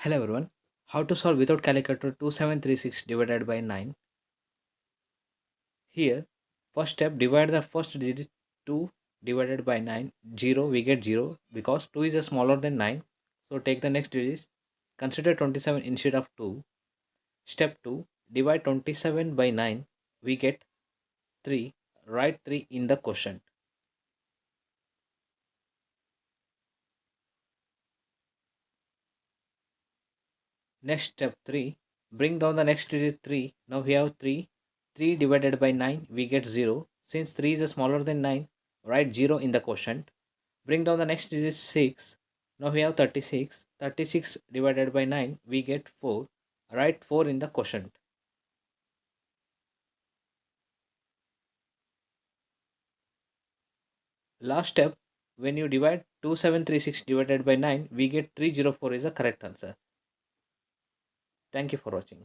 Hello everyone. How to solve without calculator 2736 divided by 9. Here, first step, divide the first digit 2 divided by 9. 0, we get 0 because 2 is smaller than 9. So take the next digit. Consider 27 instead of 2. Step 2, divide 27 by 9. We get 3. Write 3 in the quotient. Next step 3, bring down the next digit 3. Now we have 3. 3 divided by 9, we get 0. Since 3 is smaller than 9, write 0 in the quotient. Bring down the next digit 6. Now we have 36. 36 divided by 9, we get 4. Write 4 in the quotient. Last step, when you divide 2736 divided by 9, we get 304 is the correct answer. Thank you for watching.